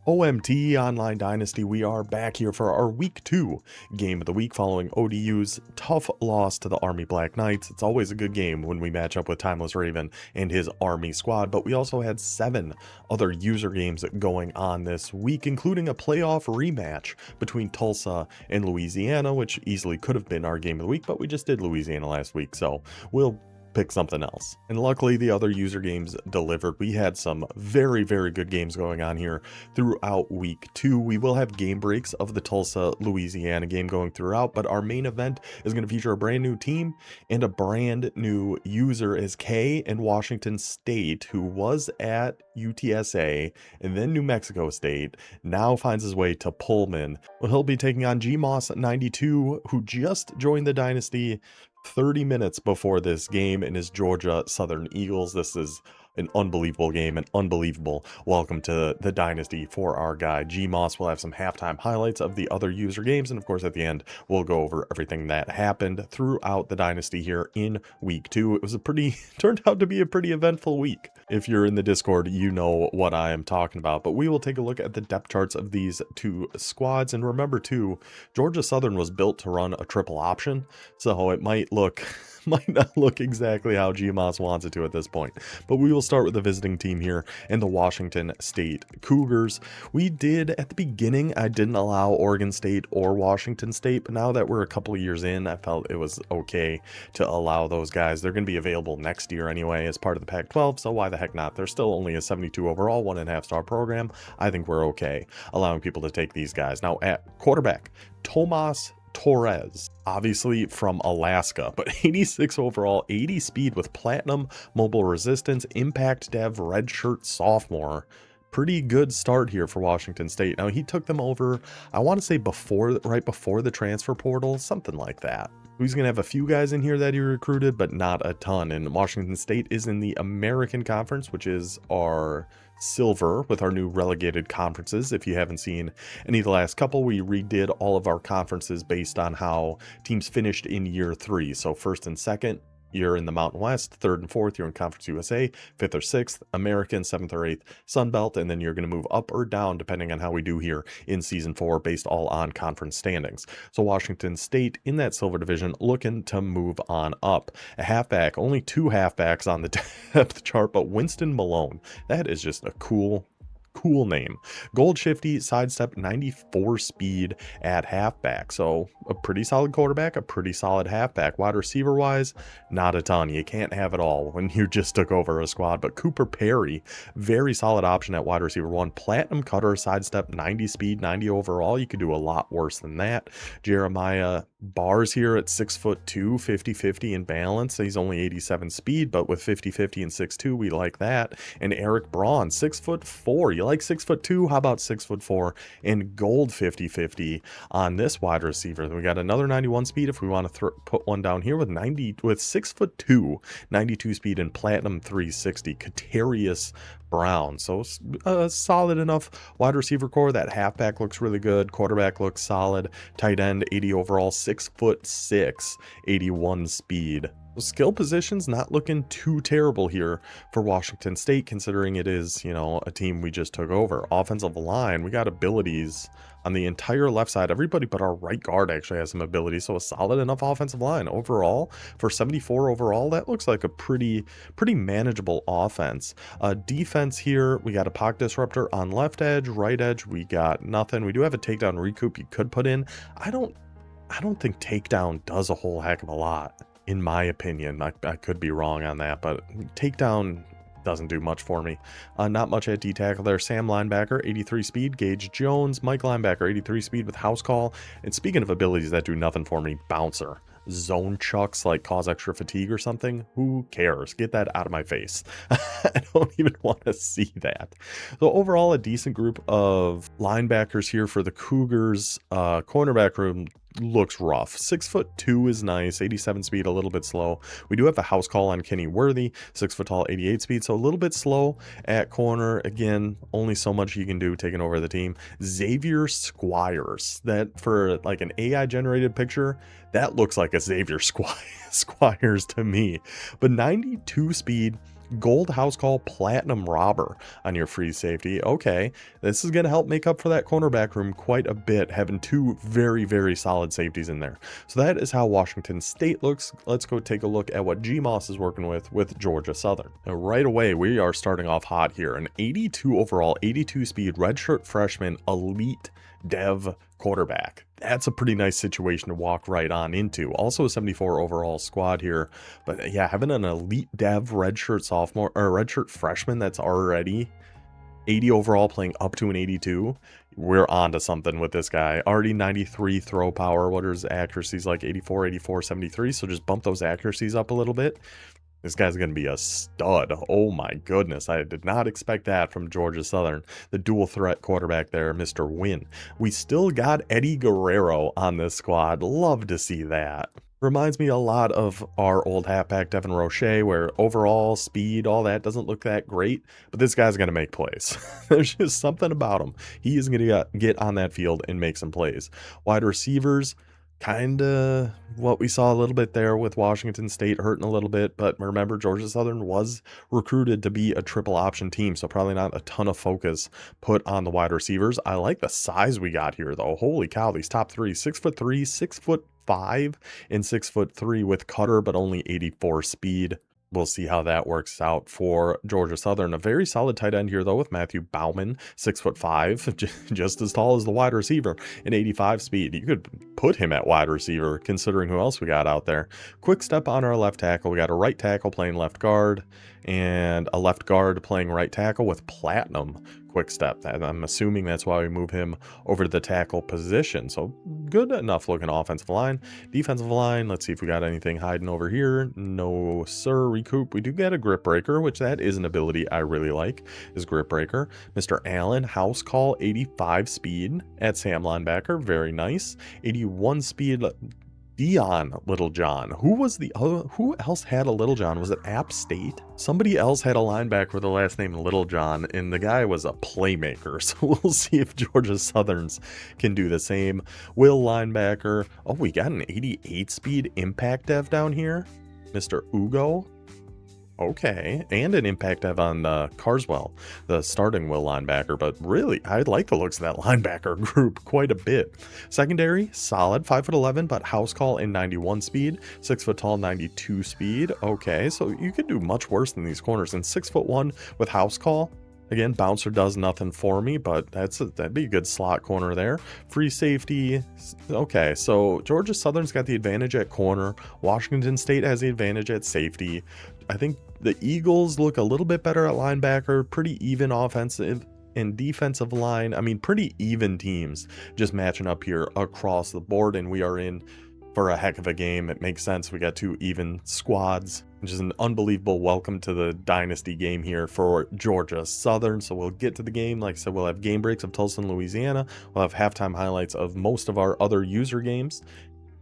OMT Online Dynasty, we are back here for our Week 2 game of the week following ODU's tough loss to the Army Black Knights. It's always a good game when we match up with Timeless Raven and his Army squad, but we also had 7 other user games going on this week, including a playoff rematch between Tulsa and Louisiana, which easily could have been our game of the week, but we just did Louisiana last week, so we'll pick something else. And luckily the other user games delivered. We had some very good games going on here throughout week 2. We will have game breaks of the Tulsa Louisiana game going throughout, but our main event is going to feature a brand new team and a brand new user as K in Washington State, who was at UTSA and then New Mexico State, now finds his way to Pullman. Well, he'll be taking on GMOS92, who just joined the Dynasty 30 minutes before this game in his Georgia Southern Eagles. This is an unbelievable game, an unbelievable welcome to the Dynasty for our guy GMOS. We'll have some halftime highlights of the other user games, and of course at the end we'll go over everything that happened throughout the Dynasty here in week 2. It was turned out to be a pretty eventful week. If you're in the Discord, you know what I am talking about, but we will take a look at the depth charts of these two squads. And remember too, Georgia Southern was built to run a triple option, so it might not look exactly how GMOS wants it to at this point. But we will start with the visiting team here and the Washington State Cougars. We did, at the beginning, I didn't allow Oregon State or Washington State, but now that we're a couple of years in, I felt it was okay to allow those guys. They're going to be available next year anyway as part of the Pac-12, so why the heck not? They're still only a 72 overall, 1.5 star program. I think we're okay allowing people to take these guys. Now at quarterback, Tomas Torres, obviously from Alaska, but 86 overall, 80 speed with platinum mobile resistance, impact dev, redshirt sophomore. Pretty good start here for Washington State. Now he took them over, I want to say right before the transfer portal, something like that. He's going to have a few guys in here that he recruited, but not a ton. And Washington State is in the American Conference, which is our silver with our new relegated conferences. If you haven't seen any of the last couple, we redid all of our conferences based on how teams finished in year 3. So first and second, you're in the Mountain West, third and fourth, you're in Conference USA, fifth or sixth, American, seventh or eighth, Sun Belt, and then you're going to move up or down depending on how we do here in season 4, based all on conference standings. So Washington State in that silver division looking to move on up. A halfback, only 2 halfbacks on the depth chart, but Winston Malone. That is just a cool name. Gold shifty, sidestep, 94 speed at halfback. So a pretty solid quarterback, a pretty solid halfback. Wide receiver wise, not a ton. You can't have it all when you just took over a squad. But Cooper Perry, very solid option at wide receiver 1. Platinum cutter, sidestep, 90 speed, 90 overall. You could do a lot worse than that. Jeremiah Bars here at 6'2", 50-50 in balance. He's only 87 speed, but with 50-50 and 6'2", we like that. And Eric Braun, 6'4". You like 6'2"? How about 6'4" and gold 50-50 on this wide receiver? We got another 91 speed if we want to put one down here with 6'2", 92 speed and platinum 360. Katarius Brown. So solid enough wide receiver core. That halfback looks really good. Quarterback looks solid. Tight end 80 overall, 6'6", 81 speed. Skill positions not looking too terrible here for Washington State, considering it is, a team we just took over. Offensive line, we got abilities on the entire left side. Everybody but our right guard actually has some abilities, so a solid enough offensive line overall. For 74 overall, that looks like a pretty manageable offense. Defense here, we got a pocket disruptor on left edge. Right edge, we got nothing. We do have a takedown recoup you could put in. I don't think takedown does a whole heck of a lot, in my opinion. I could be wrong on that, but takedown doesn't do much for me. Not much at D-tackle there. Sam linebacker, 83 speed. Gage Jones, Mike linebacker, 83 speed with house call. And speaking of abilities that do nothing for me, bouncer. Zone chucks like cause extra fatigue or something. Who cares? Get that out of my face. I don't even want to see that. So overall, a decent group of linebackers here for the Cougars. Cornerback room looks rough. 6'2" is nice. 87 speed, a little bit slow. We do have a house call on Kenny Worthy, 6 foot tall, 88 speed, so a little bit slow at corner. Again, only so much you can do taking over the team. Xavier Squires, that for like an AI generated picture, that looks like a Xavier Squires to me. But 92 speed, Gold house call, platinum robber on your free safety. Okay, this is going to help make up for that cornerback room quite a bit, having two very, very solid safeties in there. So that is how Washington State looks. Let's go take a look at what GMOS is working with Georgia Southern. Now, right away, we are starting off hot here. An 82 overall, 82 speed, redshirt freshman, elite dev quarterback. That's a pretty nice situation to walk right on into. Also a 74 overall squad here. But yeah, having an elite dev redshirt sophomore or redshirt freshman that's already 80 overall playing up to an 82, we're on to something with this guy. Already 93 throw power. What are his accuracies like? 84, 84, 73. So just bump those accuracies up a little bit. This guy's going to be a stud. Oh my goodness. I did not expect that from Georgia Southern. The dual threat quarterback there, Mr. Wynn. We still got Eddie Guerrero on this squad. Love to see that. Reminds me a lot of our old halfback Devin Roche, where overall speed, all that doesn't look that great, but this guy's going to make plays. There's just something about him. He is going to get on that field and make some plays. Wide receivers, kind of what we saw a little bit there with Washington State hurting a little bit, but remember Georgia Southern was recruited to be a triple option team, so probably not a ton of focus put on the wide receivers. I like the size we got here though. Holy cow, these top three, 6'3", 6'5", and 6'3" with cutter, but only 84 speed. We'll see how that works out for Georgia Southern. A very solid tight end here, though, with Matthew Bauman, 6'5", just as tall as the wide receiver, and 85 speed. You could put him at wide receiver, considering who else we got out there. Quick step on our left tackle. We got a right tackle playing left guard, and a left guard playing right tackle with platinum quick step. And I'm assuming that's why we move him over to the tackle position. So good enough looking offensive line. Defensive line, let's see if we got anything hiding over here. No, sir. Recoup. We do get a grip breaker, which that is an ability I really like, is grip breaker. Mr. Allen, house call, 85 speed at Sam linebacker. Very nice. 81 speed. Dion Littlejohn. Who else had a Littlejohn? Was it App State? Somebody else had a linebacker with the last name Littlejohn, and the guy was a playmaker. So we'll see if Georgia Southerns can do the same. Will linebacker. Oh, we got an 88 speed impact dev down here. Mr. Ugo. Okay, and an impact dev on Carswell, the starting will linebacker, but really, I like the looks of that linebacker group quite a bit. Secondary, solid, 5'11", but house call in 91 speed, 6 foot tall, 92 speed. Okay, so you could do much worse than these corners, and 6'1" with house call. Again, bouncer does nothing for me, but that'd be a good slot corner there. Free safety. Okay, so Georgia Southern's got the advantage at corner. Washington State has the advantage at safety. I think the Eagles look a little bit better at linebacker. Pretty even offensive and defensive line. I mean, pretty even teams just matching up here across the board, and we are in for a heck of a game. It makes sense. We got two even squads, which is an unbelievable welcome to the Dynasty game here for Georgia Southern. So we'll get to the game. Like I said, we'll have game breaks of Tulsa and Louisiana. We'll have halftime highlights of most of our other user games.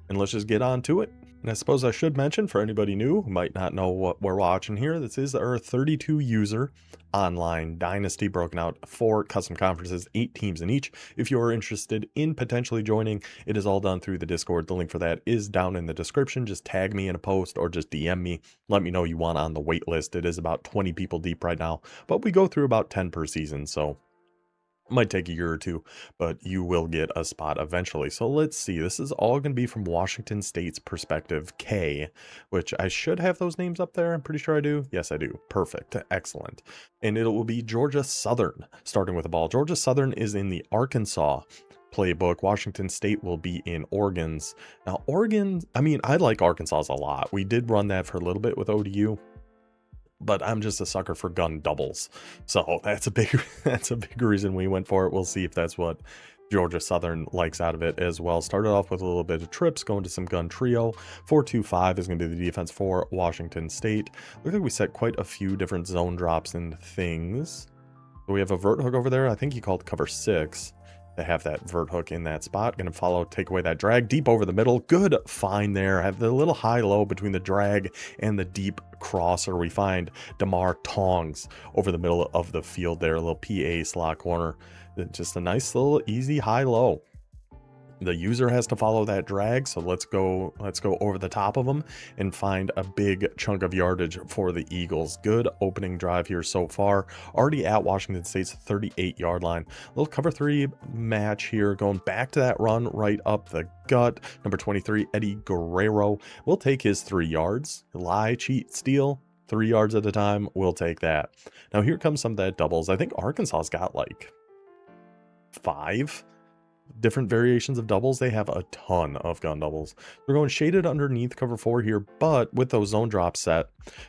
And let's just get on to it. And I suppose I should mention, for anybody new who might not know what we're watching here, this is our 32 user online Dynasty, broken out 4 custom conferences, 8 teams in each. If you are interested in potentially joining, it is all done through the Discord. The link for that is down in the description. Just tag me in a post or just DM me. Let me know you want on the wait list. It is about 20 people deep right now, but we go through about 10 per season, so it might take a year or two, but you will get a spot eventually. So let's see. This is all going to be from Washington State's perspective, K, which I should have those names up there. I'm pretty sure I do. Yes, I do. Perfect. Excellent. And it will be Georgia Southern starting with the ball. Georgia Southern is in the Arkansas playbook. Washington State will be in Oregon's. Now, Oregon, I mean, I like Arkansas's a lot. We did run that for a little bit with ODU, but I'm just a sucker for gun doubles. So that's a big reason we went for it. We'll see if that's what Georgia Southern likes out of it as well. Started off with a little bit of trips, going to some gun trio. 4-2-5 is going to be the defense for Washington State. Looks like we set quite a few different zone drops and things. So we have a vert hook over there. I think he called cover 6. They have that vert hook in that spot. Going to follow, take away that drag deep over the middle. Good find there. Have the little high-low between the drag and the deep crosser. We find DeMar Tongs over the middle of the field there. A little PA slot corner. Just a nice little easy high-low. The user has to follow that drag, so let's go over the top of them and find a big chunk of yardage for the Eagles. Good opening drive here so far. Already at Washington State's 38-yard line. Little cover 3 match here, going back to that run right up the gut. Number 23, Eddie Guerrero will take his 3 yards. Lie, cheat, steal. 3 yards at a time, we'll take that. Now here comes some of that doubles. I think Arkansas's got like 5 different variations of doubles. They have a ton of gun doubles. We're going shaded underneath cover 4 here, but with those zone drops set,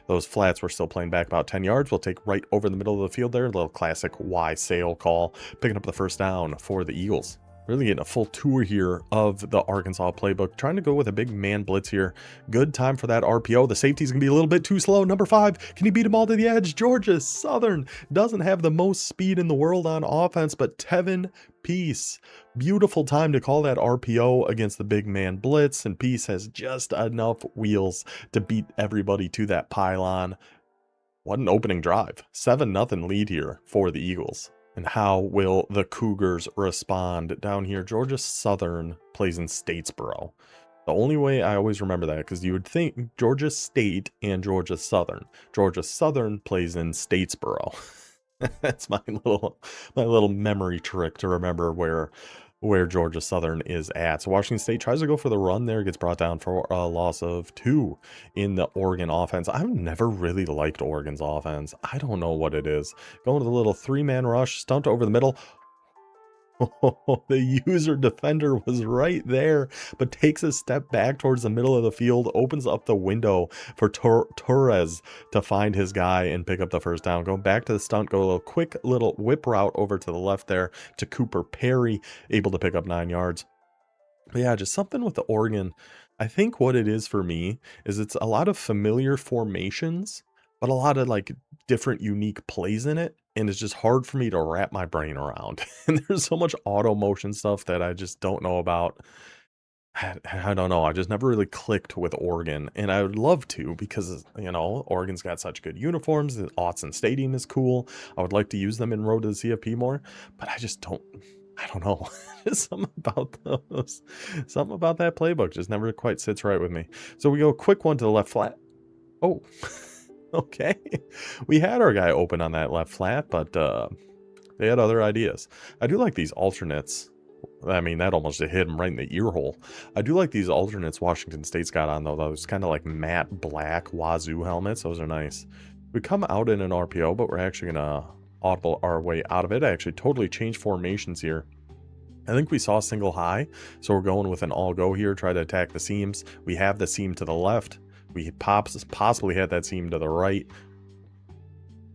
those flats, we're still playing back about 10 yards. We'll take right over the middle of the field there. A little classic Y sail call, picking up the first down for the Eagles. Really getting a full tour here of the Arkansas playbook. Trying to go with a big man blitz here. Good time for that RPO. The safety's going to be a little bit too slow. Number 5, can he beat them all to the edge? Georgia Southern doesn't have the most speed in the world on offense, but Tevin Peace. Beautiful time to call that RPO against the big man blitz, and Peace has just enough wheels to beat everybody to that pylon. What an opening drive. 7-0 lead here for the Eagles. And how will the Cougars respond down here? Georgia Southern plays in Statesboro. The only way I always remember that, because you would think Georgia State and Georgia Southern. Georgia Southern plays in Statesboro. That's my little memory trick to remember where Georgia Southern is at. So Washington State tries to go for the run there, gets brought down for a loss of 2 in the Oregon offense. I've never really liked Oregon's offense. I don't know what it is. Going to the little 3-man rush, stumped over the middle. The user defender was right there, but takes a step back towards the middle of the field, opens up the window for Torres to find his guy and pick up the first down. Going back to the stunt, go a little quick little whip route over to the left there to Cooper Perry, able to pick up 9 yards. But yeah, just something with the Oregon. I think what it is for me is it's a lot of familiar formations, but a lot of like different unique plays in it. And it's just hard for me to wrap my brain around. And there's so much auto motion stuff that I just don't know about. I don't know. I just never really clicked with Oregon. And I would love to, because, you know, Oregon's got such good uniforms. The Autzen Stadium is cool. I would like to use them in Road to the CFP more. But I just don't. I don't know. Just something about those. Something about that playbook just never quite sits right with me. So we go quick one to the left flat. Oh. Okay, we had our guy open on that left flat, but they had other ideas. I do like these alternates. I mean, that almost hit him right in the ear hole. I do like these alternates Washington State's got on, though. Those kind of like matte black Wazoo helmets. Those are nice. We come out in an RPO, but we're actually going to audible our way out of it. I actually totally changed formations here. I think we saw single high, so we're going with an all go here, try to attack the seams. We have the seam to the left. We possibly had that seam to the right.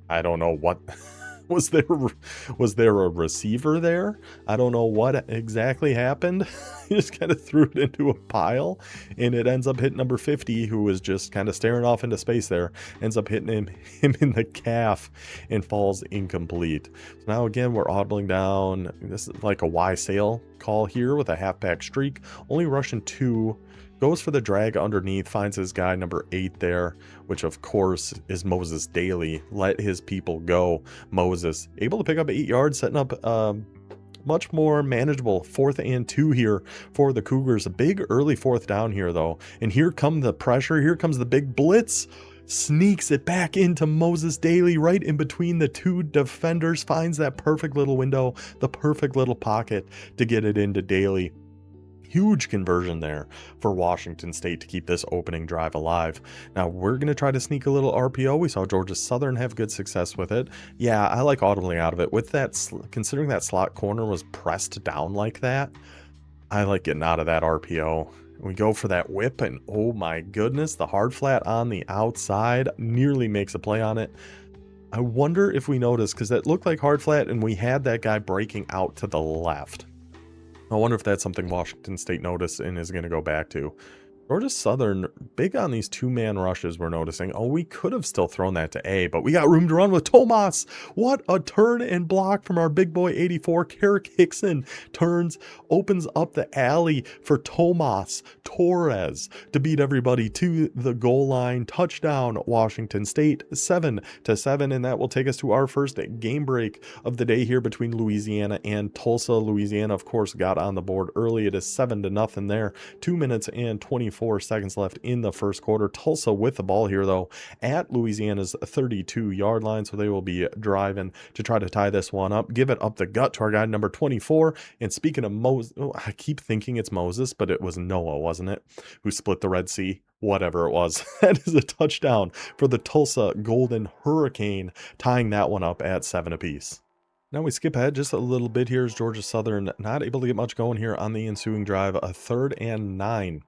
I don't know what was there a receiver there? I don't know what exactly happened. He just kind of threw it into a pile, and it ends up hitting number 50, who was just kind of staring off into space there. Ends up hitting him in the calf and falls incomplete. So now again, we're audibling down. This is like a Y sail call here with a halfback streak. Only rushing 2. Goes for the drag underneath, finds his guy number 8 there, which of course is Moses Daly. Let his people go. Moses able to pick up 8 yards, setting up much more manageable 4th and 2 here for the Cougars. A big early 4th down here though, and here come the pressure. Here comes the big blitz. Sneaks it back into Moses Daly right in between the 2 defenders. Finds that perfect little window, the perfect little pocket to get it into Daly. Huge conversion there for Washington State to keep this opening drive alive. Now we're going to try to sneak a little RPO. We saw Georgia Southern have good success with it. Yeah, I like audibly out of it. With that, considering that slot corner was pressed down like that, I like getting out of that RPO. We go for that whip, and oh my goodness, the hard flat on the outside nearly makes a play on it. I wonder if we noticed, because that looked like hard flat, and we had that guy breaking out to the left. I wonder if that's something Washington State noticed and is going to go back to. Georgia Southern, big on these two-man rushes, we're noticing. Oh, we could have still thrown that to A, but we got room to run with Tomas. What a turn and block from our big boy 84. Carrick Hickson turns, opens up the alley for Tomas Torres to beat everybody to the goal line. Touchdown, Washington State, 7-7, and that will take us to our first game break of the day here between Louisiana and Tulsa. Louisiana, of course, got on the board early. It is 7-0 there. 2 minutes and 24 seconds left in the first quarter. Tulsa with the ball here, though, at Louisiana's 32-yard line, so they will be driving to try to tie this one up. Give it up the gut to our guy, number 24. And speaking of Moses, I keep thinking it's Moses, but it was Noah, wasn't it, who split the Red Sea? Whatever it was. That is a touchdown for the Tulsa Golden Hurricane, tying that one up at 7 apiece. Now we skip ahead just a little bit here as Georgia Southern not able to get much going here on the ensuing drive. A 3rd and 9.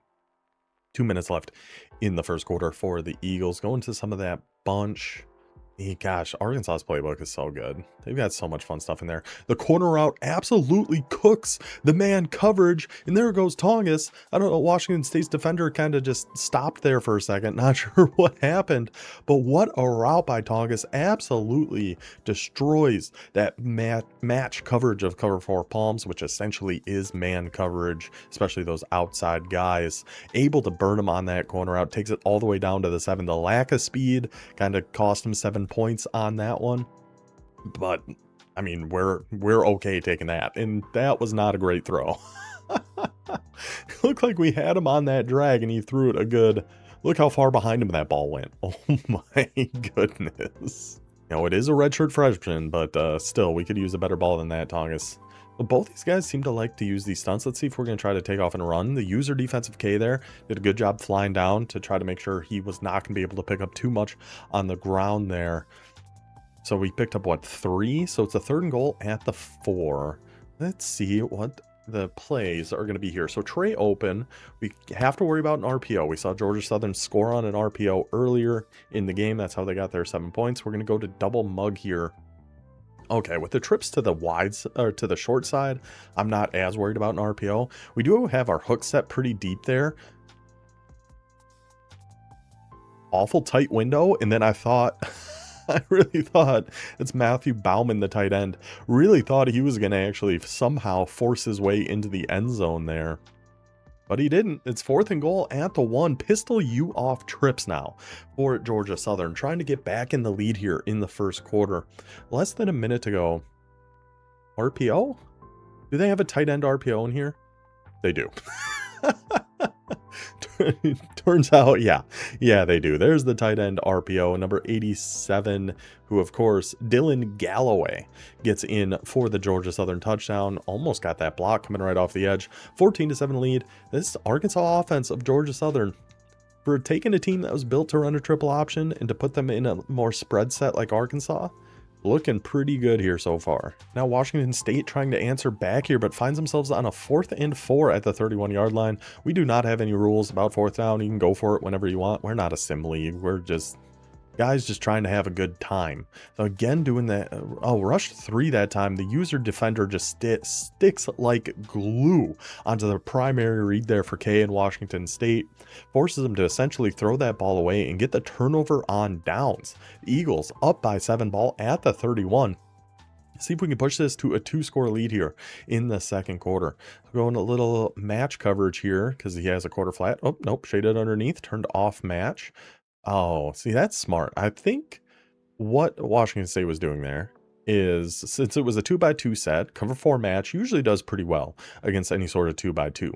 2 minutes left in the first quarter for the Eagles. Going to some of that bunch. Gosh, Arkansas's playbook is so good. They've got so much fun stuff in there. The corner route absolutely cooks the man coverage. And there goes Tongas. I don't know, Washington State's defender kind of just stopped there for a second. Not sure what happened. But what a route by Tongas. Absolutely destroys that match coverage of cover 4 palms, which essentially is man coverage, especially those outside guys. Able to burn him on that corner route. Takes it all the way down to the 7. The lack of speed kind of cost him 7 points on that one, but I mean we're okay taking that, and that was not a great throw. Looked like we had him on that drag and he threw it a good, look how far behind him that ball went. Oh my goodness. You know, it is a redshirt freshman, but still we could use a better ball than that, Tongas. But both these guys seem to like to use these stunts. Let's see if we're going to try to take off and run. The user defensive K there did a good job flying down to try to make sure he was not going to be able to pick up too much on the ground there. So we picked up, what, 3? So it's a 3rd and goal at the 4. Let's see what the plays are going to be here. So tray open, we have to worry about an RPO. We saw Georgia Southern score on an RPO earlier in the game. That's how they got their 7 points. We're going to go to double mug here. Okay, with the trips to the wides or to the short side, I'm not as worried about an RPO. We do have our hook set pretty deep there. Awful tight window, and then I thought, I really thought it's Matthew Bauman, the tight end. Really thought he was going to actually somehow force his way into the end zone there. But he didn't. It's 4th and goal at the 1. Pistol you off trips now for Georgia Southern. Trying to get back in the lead here in the first quarter. Less than a minute to go. RPO? Do they have a tight end RPO in here? They do. Turns out, yeah, they do. There's the tight end RPO, number 87, who, of course, Dylan Galloway gets in for the Georgia Southern touchdown. Almost got that block coming right off the edge. 14-7 lead. This Arkansas offense of Georgia Southern, for taking a team that was built to run a triple option and to put them in a more spread set like Arkansas, looking pretty good here so far. Now Washington State trying to answer back here, but finds themselves on a 4th and 4 at the 31-yard line. We do not have any rules about 4th down. You can go for it whenever you want. We're not a sim league. We're just guys just trying to have a good time. So again, doing that. Oh, rush 3 that time. The user defender just sticks like glue onto the primary read there for K in Washington State. Forces them to essentially throw that ball away and get the turnover on downs. The Eagles up by 7, ball at the 31. See if we can push this to a 2-score lead here in the second quarter. Going a little match coverage here because he has a quarter flat. Oh, nope, shaded underneath, turned off match. Oh, see, that's smart. I think what Washington State was doing there is, since it was a 2x2 set, cover 4 match usually does pretty well against any sort of 2x2.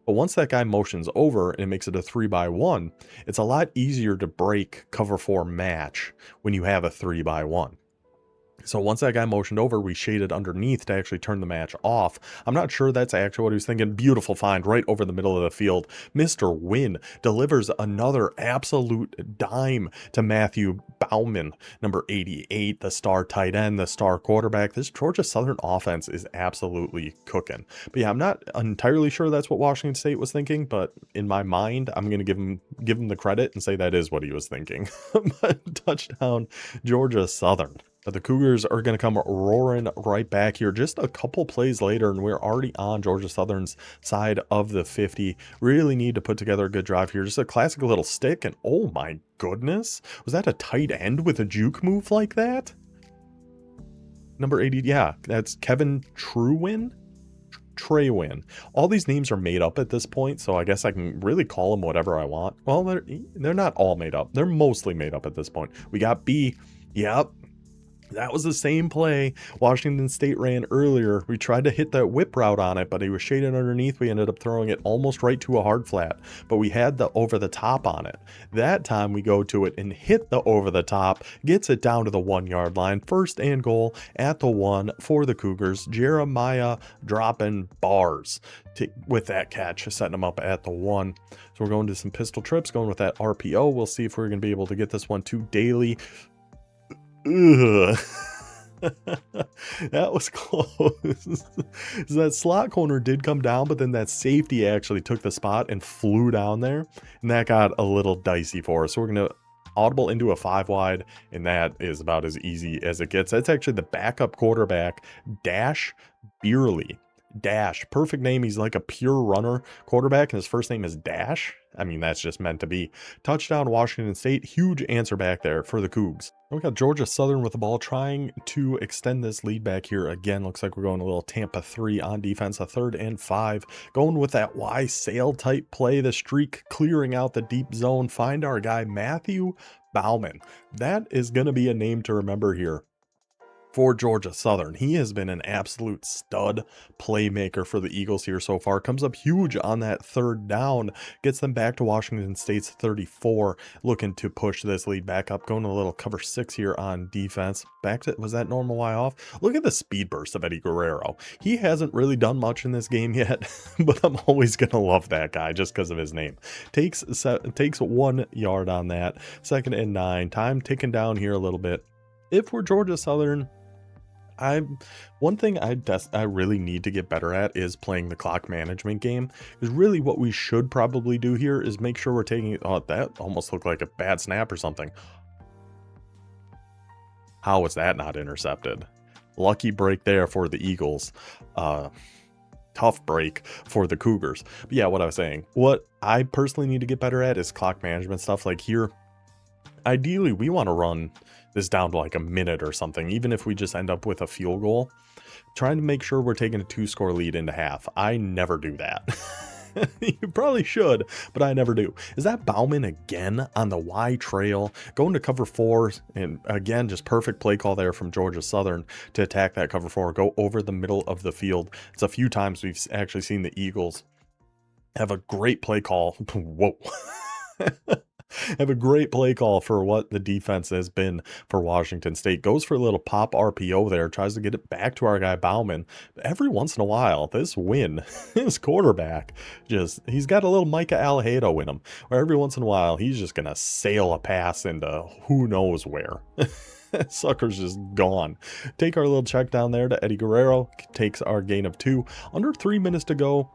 But once that guy motions over and it makes it a 3x1, it's a lot easier to break cover 4 match when you have a 3x1. So once that guy motioned over, we shaded underneath to actually turn the match off. I'm not sure that's actually what he was thinking. Beautiful find right over the middle of the field. Mr. Wynn delivers another absolute dime to Matthew Bauman, number 88, the star tight end, the star quarterback. This Georgia Southern offense is absolutely cooking. But yeah, I'm not entirely sure that's what Washington State was thinking, but in my mind, I'm going to give him the credit and say that is what he was thinking. But touchdown, Georgia Southern. But the Cougars are going to come roaring right back here just a couple plays later, and we're already on Georgia Southern's side of the 50. Really need to put together a good drive here. Just a classic little stick, and oh my goodness. Was that a tight end with a juke move like that? Number 80, yeah, that's Kevin Trewin. Treywin. All these names are made up at this point, so I guess I can really call them whatever I want. Well, they're not all made up. They're mostly made up at this point. We got B. Yep. That was the same play Washington State ran earlier. We tried to hit that whip route on it, but he was shaded underneath. We ended up throwing it almost right to a hard flat, but we had the over the top on it. That time we go to it and hit the over the top, gets it down to the 1 yard line. First and goal at the 1 for the Cougars. Jeremiah dropping bars with that catch, setting them up at the 1. So we're going to some pistol trips, going with that RPO. We'll see if we're going to be able to get this one to Daly. Ugh. That was close. So that slot corner did come down, but then that safety actually took the spot and flew down there, and that got a little dicey for us. So we're going to audible into a 5 wide, and that is about as easy as it gets. That's actually the backup quarterback, Dash Beerley. Dash, perfect name. He's like a pure runner quarterback, and his first name is Dash. I mean, that's just meant to be. Touchdown Washington State. Huge answer back there for the Cougs. We got Georgia Southern with the ball, trying to extend this lead back here again. Looks like we're going a little Tampa 3 on defense, a 3rd and 5. Going with that Y sail type play, the streak clearing out the deep zone. Find our guy Matthew Bauman. That is going to be a name to remember here for Georgia Southern. He has been an absolute stud playmaker for the Eagles here so far. Comes up huge on that 3rd down, gets them back to Washington State's 34, looking to push this lead back up. Going a little cover 6 here on defense. Back to, was that normal Y off? Look at the speed burst of Eddie Guerrero. He hasn't really done much in this game yet, but I'm always gonna love that guy just because of his name. Takes 1 yard on that. 2nd and 9. Time ticking down here a little bit. If we're Georgia Southern, one thing I really need to get better at is playing the clock management game. Because really what we should probably do here is make sure we're taking it. Oh, that almost looked like a bad snap or something. How was that not intercepted? Lucky break there for the Eagles. Tough break for the Cougars. But yeah, what I was saying, what I personally need to get better at is clock management stuff. Like here, ideally we want to run this down to like a minute or something, even if we just end up with a field goal. Trying to make sure we're taking a 2-score lead into half. I never do that. You probably should, but I never do. Is that Bauman again on the Y trail, going to cover 4, and again, just perfect play call there from Georgia Southern to attack that cover 4, go over the middle of the field. It's a few times we've actually seen the Eagles have a great play call. Whoa. Have a great play call for what the defense has been for Washington State. Goes for a little pop RPO there, tries to get it back to our guy Bauman. Every once in a while, this quarterback, he's got a little Micah Alhado in him, where every once in a while, he's just going to sail a pass into who knows where. That sucker's just gone. Take our little check down there to Eddie Guerrero. Takes our gain of 2. Under 3 minutes to go.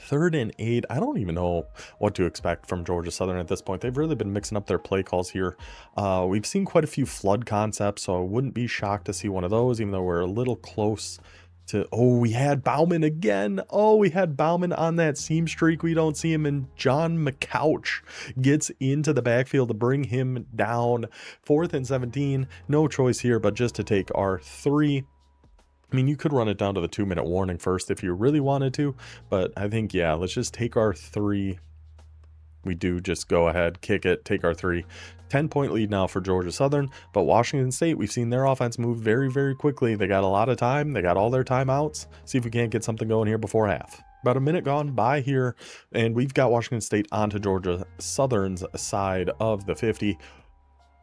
3rd and 8. I don't even know what to expect from Georgia Southern at this point. They've really been mixing up their play calls here. We've seen quite a few flood concepts, so I wouldn't be shocked to see one of those, even though we're a little close to... Oh, we had Bauman again. Oh, we had Bauman on that seam streak. We don't see him, and John McCouch gets into the backfield to bring him down. 4th and 17. No choice here, but just to take our 3. I mean, you could run it down to the 2-minute warning first if you really wanted to, but I think, yeah, let's just take our 3. We do just go ahead, kick it, take our 3. 10-point lead now for Georgia Southern, but Washington State, we've seen their offense move very, very quickly. They got a lot of time. They got all their timeouts. See if we can't get something going here before half. About a minute gone by here, and we've got Washington State onto Georgia Southern's side of the 50.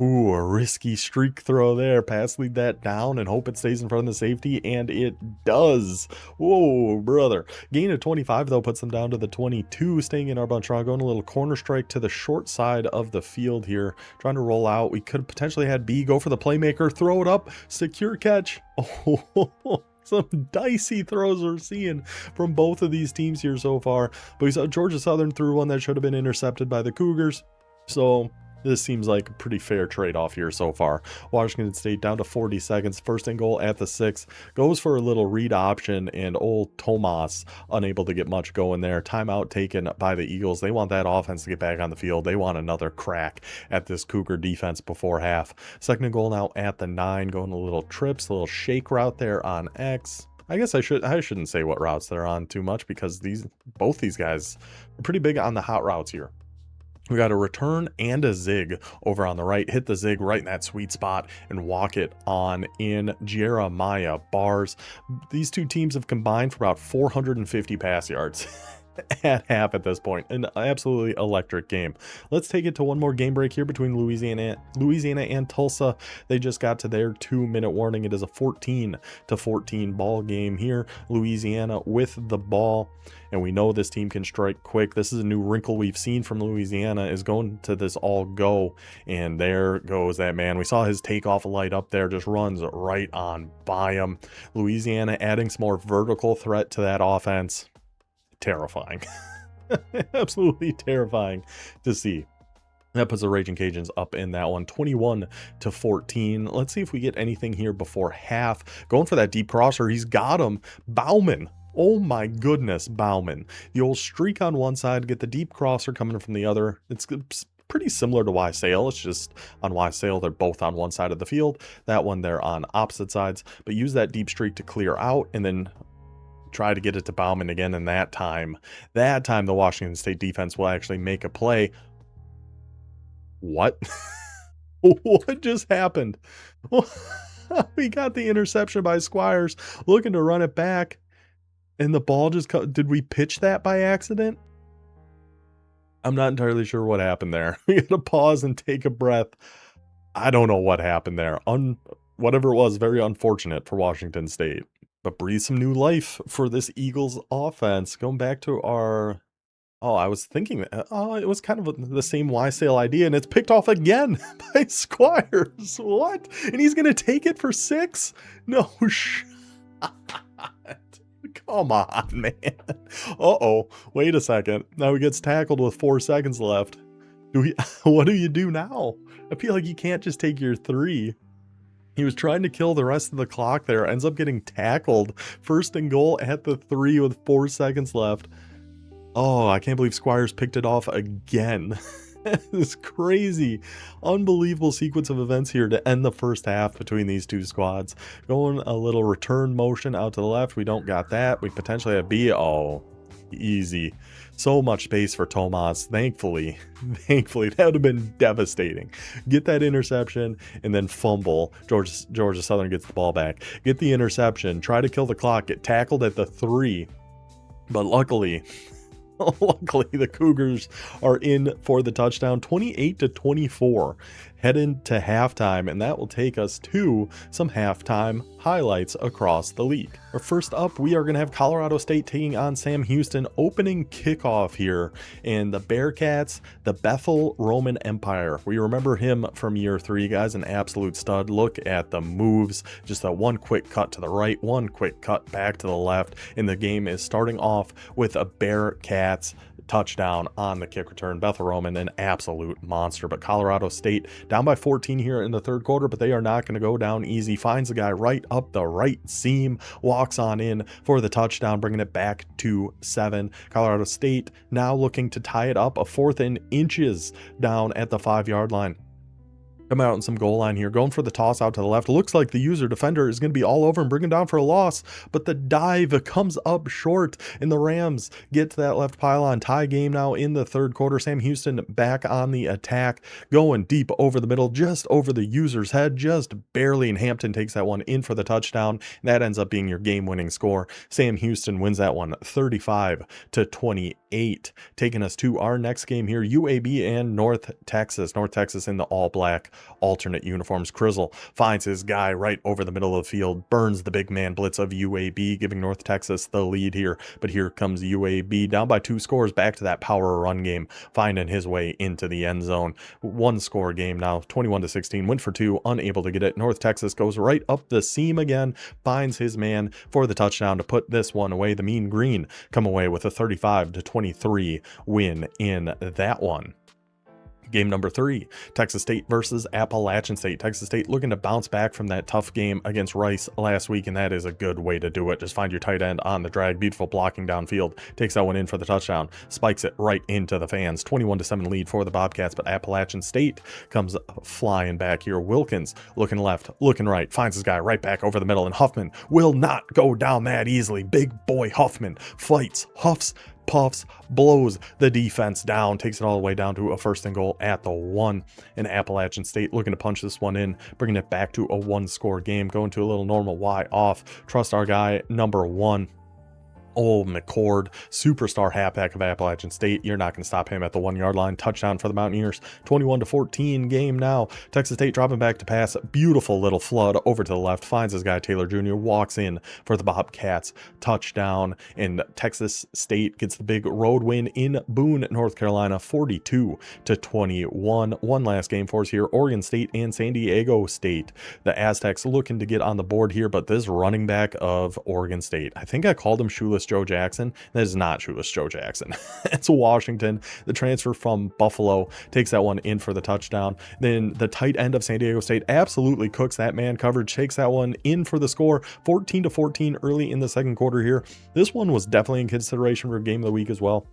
Ooh, a risky streak throw there. Pass lead that down and hope it stays in front of the safety, and it does. Whoa, brother. Gain of 25, though, puts them down to the 22, staying in our bunch. Going a little corner strike to the short side of the field here. Trying to roll out. We could potentially had B go for the playmaker. Throw it up. Secure catch. Oh, some dicey throws we're seeing from both of these teams here so far. But we saw Georgia Southern threw one that should have been intercepted by the Cougars. So... This seems like a pretty fair trade-off here so far. Washington State down to 40 seconds. First and goal at the 6. Goes for a little read option, and old Tomas unable to get much going there. Timeout taken by the Eagles. They want that offense to get back on the field. They want another crack at this Cougar defense before half. Second and goal now at the 9. Going a little trips, a little shake route there on X. I guess I shouldn't say what routes they're on too much, because both these guys are pretty big on the hot routes here. We got a return and a zig over on the right. Hit the zig right in that sweet spot and walk it on in. Jeremiah Bars. These two teams have combined for about 450 pass yards at half at this point. An absolutely electric game. Let's take it to one more game break here between Louisiana and Tulsa. They just got to their 2-minute warning. It is a 14-14 ball game here. Louisiana with the ball, and we know this team can strike quick. This is a new wrinkle we've seen from Louisiana, is going to this all go, and there goes that man. We saw his takeoff light up there, just runs right on by him. Louisiana adding some more vertical threat to that offense. Terrifying. Absolutely terrifying to see. That puts the Raging Cajuns up in that one, 21-14. Let's see if we get anything here before half. Going for that deep crosser. He's got him. Bauman. Oh my goodness, Bauman. The old streak on one side, get the deep crosser coming from the other. It's pretty similar to Wysale. It's just on Wysale, they're both on one side of the field. That one, they're on opposite sides. But use that deep streak to clear out, and then try to get it to Bauman again. And that time the Washington State defense will actually make a play. What? What just happened? We got the interception by Squires, looking to run it back, and the ball just did we pitch that by accident? I'm not entirely sure what happened there. We had to pause and take a breath. I don't know what happened there. Whatever it was, very unfortunate for Washington State. But breathe some new life for this Eagles offense. Going back to our... Oh, I was thinking that it was kind of the same Wysale idea, and it's picked off again by Squires. What? And he's going to take it for 6? No shot. Come on, man. Uh-oh. Wait a second. Now he gets tackled with 4 seconds left. What do you do now? I feel like you can't just take your 3. He was trying to kill the rest of the clock there. Ends up getting tackled. First and goal at the 3 with 4 seconds left. Oh, I can't believe Squires picked it off again. This crazy, unbelievable sequence of events here to end the first half between these two squads. Going a little return motion out to the left. We don't got that. We potentially have B. Oh, easy. So much space for Tomas. Thankfully, that would have been devastating. Get that interception and then fumble. Georgia Southern gets the ball back. Get the interception. Try to kill the clock. Get tackled at the 3. But luckily, the Cougars are in for the touchdown, 28-24. Head into halftime, and that will take us to some halftime highlights across the league. First up, we are going to have Colorado State taking on Sam Houston, opening kickoff here, and the Bearcats, the Bethel Roman Empire. We remember him from year 3, guys, an absolute stud. Look at the moves, just that one quick cut to the right, one quick cut back to the left, and the game is starting off with a Bearcats touchdown on the kick return. Bethel Roman, an absolute monster. But Colorado State down by 14 here in the third quarter, but they are not going to go down easy. Finds the guy right up the right seam, walks on in for the touchdown, bringing it back to 7. Colorado State now looking to tie it up, a 4th and inches down at the 5-yard line. Come out in some goal line here, going for the toss out to the left. Looks like the user defender is going to be all over and bring him down for a loss, but the dive comes up short, and the Rams get to that left pylon. Tie game now in the third quarter. Sam Houston back on the attack, going deep over the middle, just over the user's head, just barely, and Hampton takes that one in for the touchdown, and that ends up being your game-winning score. Sam Houston wins that one 35-28. Taking us to our next game here, UAB and North Texas. North Texas in the all-black alternate uniforms. Crizzle finds his guy right over the middle of the field, burns the big man blitz of UAB, giving North Texas the lead here. But here comes UAB down by 2 scores, back to that power run game, finding his way into the end zone. 1-score game now, 21-16. Went for 2, unable to get it. North Texas goes right up the seam again, finds his man for the touchdown to put this one away. The Mean Green come away with a 35-23 win in that one. Game number 3, Texas State versus Appalachian State. Texas State looking to bounce back from that tough game against Rice last week, and that is a good way to do it. Just find your tight end on the drag. Beautiful blocking downfield. Takes that one in for the touchdown. Spikes it right into the fans. 21-7 lead for the Bobcats, but Appalachian State comes flying back here. Wilkins looking left, looking right. Finds his guy right back over the middle, and Huffman will not go down that easily. Big boy Huffman fights, huffs, puffs, blows the defense down, takes it all the way down to a 1st and goal at the 1. And Appalachian State looking to punch this one in, bringing it back to a 1-score game, going to a little normal Y off. Trust our guy, number 1. Old McCord, superstar halfback of Appalachian State. You're not going to stop him at the 1-yard line. Touchdown for the Mountaineers. 21-14 game now. Texas State dropping back to pass. Beautiful little flood over to the left. Finds his guy Taylor Jr. Walks in for the Bobcats. Touchdown. And Texas State gets the big road win in Boone, North Carolina. 42-21. One last game for us here. Oregon State and San Diego State. The Aztecs looking to get on the board here, but this running back of Oregon State, I think I called him Shoeless Joe Jackson. That is not Shoeless Joe Jackson. It's Washington. The transfer from Buffalo takes that one in for the touchdown. Then the tight end of San Diego State absolutely cooks that man coverage, takes that one in for the score. 14-14 early in the second quarter here. This one was definitely in consideration for game of the week as well,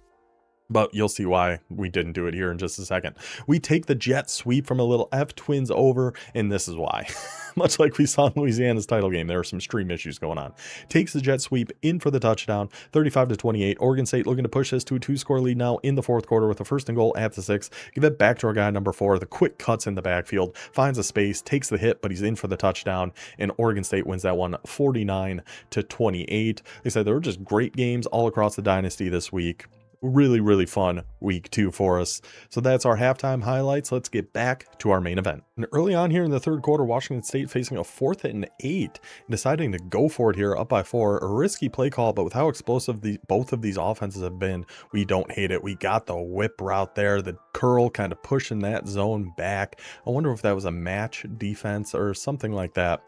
but you'll see why we didn't do it here in just a second. We take the jet sweep from a little F-Twins over, and this is why. Much like we saw in Louisiana's title game, there were some stream issues going on. Takes the jet sweep in for the touchdown, 35-28. Oregon State looking to push this to a 2-score lead now in the 4th quarter with a 1st and goal at the 6. Give it back to our guy number 4. The quick cuts in the backfield, finds a space, takes the hit, but he's in for the touchdown, and Oregon State wins that one 49-28. They said there were just great games all across the Dynasty this week. Really fun week 2 for us. So that's our halftime highlights. Let's get back to our main event. And early on here in the 3rd quarter, Washington State facing a 4th and 8, deciding to go for it here up by 4. A risky play call, but with how explosive both of these offenses have been, we don't hate it. We got the whip route there, the curl kind of pushing that zone back. I wonder if that was a match defense or something like that.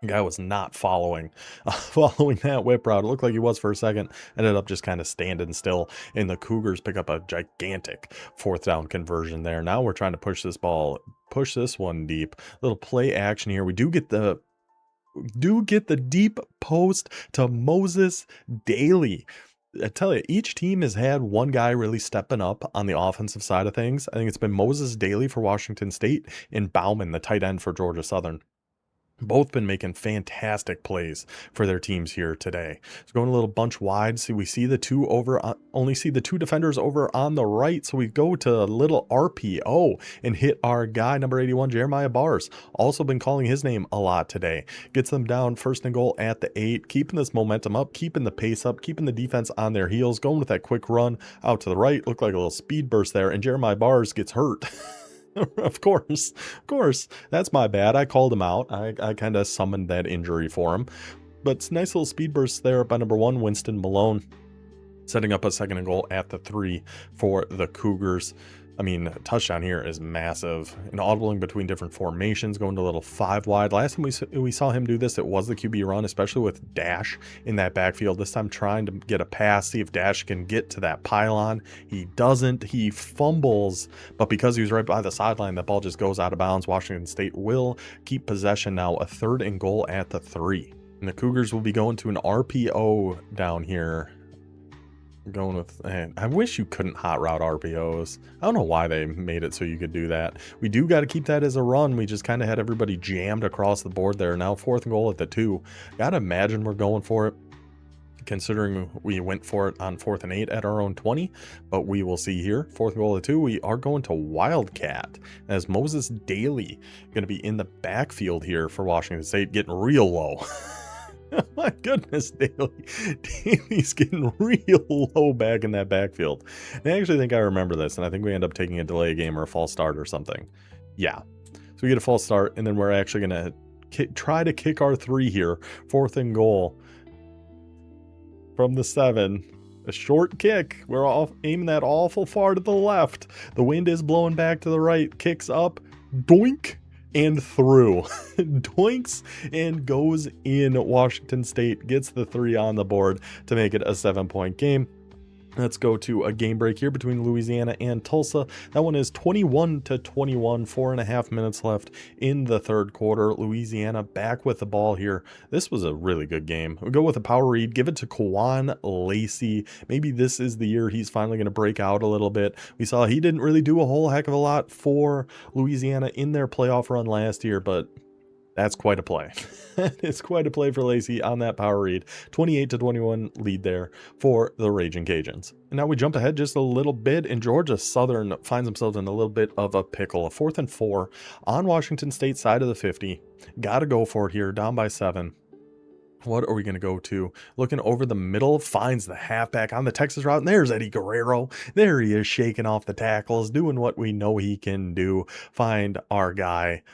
The guy was not following that whip route. It looked like he was for a second. Ended up just kind of standing still, and the Cougars pick up a gigantic 4th down conversion there. Now we're trying to push this one deep. Little play action here. We do get the deep post to Moses Daly. I tell you, each team has had one guy really stepping up on the offensive side of things. I think it's been Moses Daly for Washington State and Bauman, the tight end for Georgia Southern. Both been making fantastic plays for their teams here today. So going a little bunch wide. See, we see the two only see the 2 defenders over on the right. So we go to a little RPO and hit our guy, number 81, Jeremiah Bars. Also been calling his name a lot today. Gets them down 1st and goal at the 8. Keeping this momentum up, keeping the pace up, keeping the defense on their heels. Going with that quick run out to the right. Looked like a little speed burst there. And Jeremiah Bars gets hurt. Of course, that's my bad. I called him out. I kind of summoned that injury for him. But it's a nice little speed burst there by number 1, Winston Malone, setting up a 2nd and goal at the 3 for the Cougars. I mean, touchdown here is massive. And audibling between different formations, going to a little 5 wide. Last time we saw him do this, it was the QB run, especially with Dash in that backfield. This time trying to get a pass, see if Dash can get to that pylon. He doesn't. He fumbles, but because he was right by the sideline, that ball just goes out of bounds. Washington State will keep possession now, a 3rd and goal at the 3. And the Cougars will be going to an RPO down here. Going with, man, I wish you couldn't hot route RPOs. I don't know why they made it so you could do that. We do got to keep that as a run. We just kind of had everybody jammed across the board there. Now 4th and goal at the 2. Gotta imagine we're going for it, considering we went for it on 4th and 8 at our own 20, but we will see here. 4th and goal at 2. We are going to Wildcat as Moses Daly going to be in the backfield here for Washington State, getting real low. My goodness, Daly's getting real low back in that backfield. And I actually think I remember this, and I think we end up taking a delay game or a false start or something. Yeah. So we get a false start, and then we're actually going to try to kick our 3 here. 4th and goal from the 7. A short kick. We're all aiming that awful far to the left. The wind is blowing back to the right. Kicks up. Doink. And through. Doinks and goes in. Washington State gets the 3 on the board to make it a 7-point game. Let's go to a game break here between Louisiana and Tulsa. That one is 21-21, 4.5 minutes left in the third quarter. Louisiana back with the ball here. This was a really good game. We go with a power read, give it to Kwan Lacey. Maybe this is the year he's finally going to break out a little bit. We saw he didn't really do a whole heck of a lot for Louisiana in their playoff run last year, but that's quite a play. It's quite a play for Lacey on that power read. 28-21 lead there for the Raging Cajuns. And now we jump ahead just a little bit, and Georgia Southern finds themselves in a little bit of a pickle. A 4th and 4 on Washington State side of the 50. Got to go for it here, down by 7. What are we going to go to? Looking over the middle, finds the halfback on the Texas route, and there's Eddie Guerrero. There he is, shaking off the tackles, doing what we know he can do. Find our guy.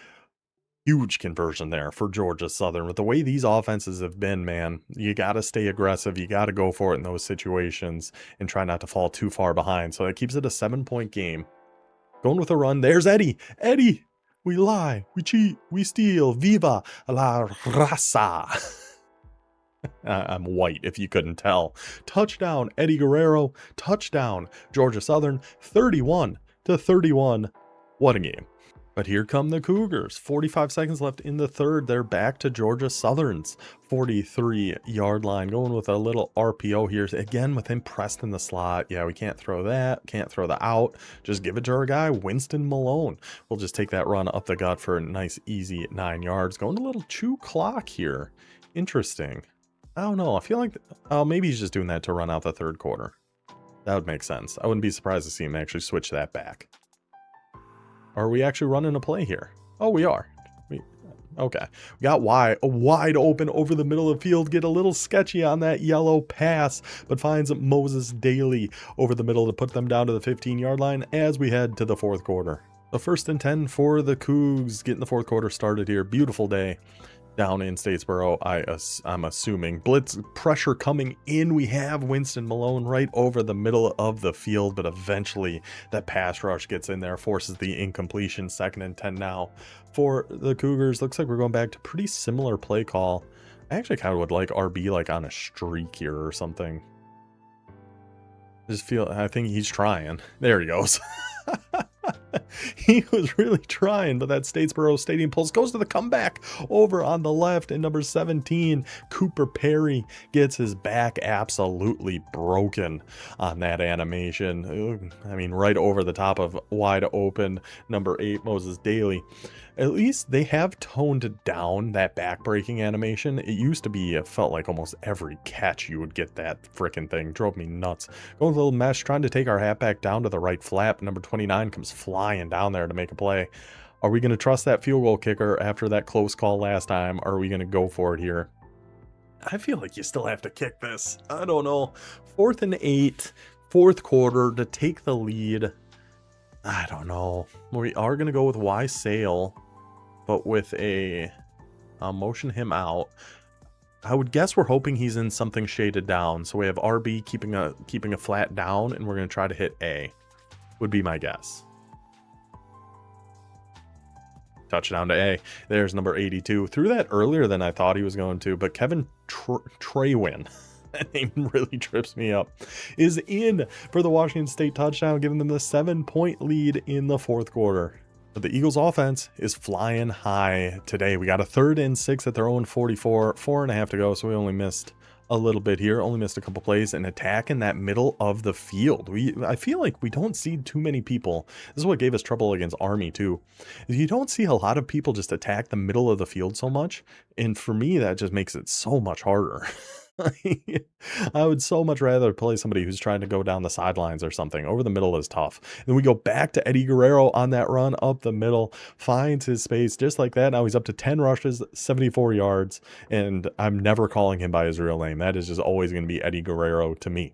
Huge conversion there for Georgia Southern. With the way these offenses have been, man, you got to stay aggressive. You got to go for it in those situations and try not to fall too far behind. So that keeps it a 7-point game. Going with a run. There's Eddie. Eddie, we lie, we cheat, we steal. Viva la raza. I'm white, if you couldn't tell. Touchdown, Eddie Guerrero. Touchdown, Georgia Southern. 31-31. What a game. But here come the Cougars. 45 seconds left in the third. They're back to Georgia Southern's 43-yard line. Going with a little RPO here. Again, with him pressed in the slot. Yeah, we can't throw that. Can't throw the out. Just give it to our guy, Winston Malone. We'll just take that run up the gut for a nice, easy 9 yards. Going a little chew clock here. Interesting. I don't know. I feel like maybe he's just doing that to run out the third quarter. That would make sense. I wouldn't be surprised to see him actually switch that back. Are we actually running a play here? Oh, we are. Okay. We got wide open over the middle of the field. Get a little sketchy on that yellow pass, but finds Moses Daly over the middle to put them down to the 15-yard line as we head to the fourth quarter. The 1st and 10 for the Cougs. Getting the fourth quarter started here. Beautiful day down in Statesboro, I'm assuming. Blitz pressure coming in. We have Winston Malone right over the middle of the field, but eventually that pass rush gets in there, forces the incompletion. 2nd and 10 now for the Cougars. Looks like we're going back to pretty similar play call. I actually kind of would like RB like on a streak here or something. I think he's trying. There he goes. He was really trying, but that Statesboro Stadium Pulse goes to the comeback over on the left, and number 17, Cooper Perry, gets his back absolutely broken on that animation. I mean, right over the top of wide open number 8, Moses Daly. At least they have toned down that back-breaking animation. It used to be, it felt like almost every catch you would get that frickin' thing. Drove me nuts. Going with a little mesh, trying to take our halfback down to the right flap. Number 29 comes flying down there to make a play. Are we going to trust that field goal kicker after that close call last time? Or are we going to go for it here? I feel like you still have to kick this. I don't know. 4th and 8, fourth quarter to take the lead. I don't know. We are going to go with Y Sale, but with a motion him out. I would guess we're hoping he's in something shaded down. So we have RB keeping a flat down, and we're going to try to hit A. Would be my guess. Touchdown to A. There's number 82. Threw that earlier than I thought he was going to, but Kevin Traywin, that name really trips me up, is in for the Washington State touchdown, giving them the 7-point lead in the fourth quarter. But the Eagles offense is flying high today. We got a 3rd and 6 at their own 44, 4.5 to go, so we only missed a little bit here, only missed a couple plays, and attack in that middle of the field. I feel like we don't see too many people. This is what gave us trouble against Army too. You don't see a lot of people just attack the middle of the field so much, and for me that just makes it so much harder. I would so much rather play somebody who's trying to go down the sidelines or something. Over the middle is tough. Then we go back to Eddie Guerrero on that run up the middle, finds his space just like that. Now he's up to 10 rushes, 74 yards, and I'm never calling him by his real name. That is just always going to be Eddie Guerrero to me.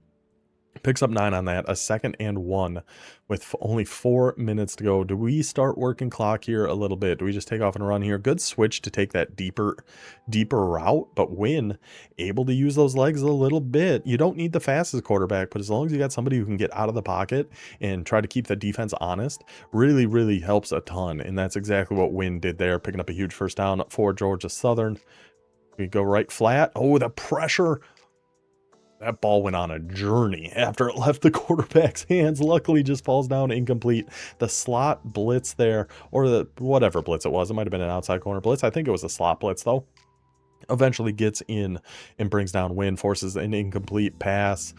Picks up 9 on that, a 2nd and 1 with only 4 minutes to go. Do we start working clock here a little bit? Do we just take off and run here? Good switch to take that deeper route, but Wynn able to use those legs a little bit. You don't need the fastest quarterback, but as long as you got somebody who can get out of the pocket and try to keep the defense honest, really, really helps a ton. And that's exactly what Wynn did there, picking up a huge first down for Georgia Southern. We go right flat. Oh, the pressure. That ball went on a journey after it left the quarterback's hands. Luckily, just falls down incomplete. The slot blitz there, or the whatever blitz it was. It might have been an outside corner blitz. I think it was a slot blitz, though. Eventually gets in and brings down Win, forces an incomplete pass.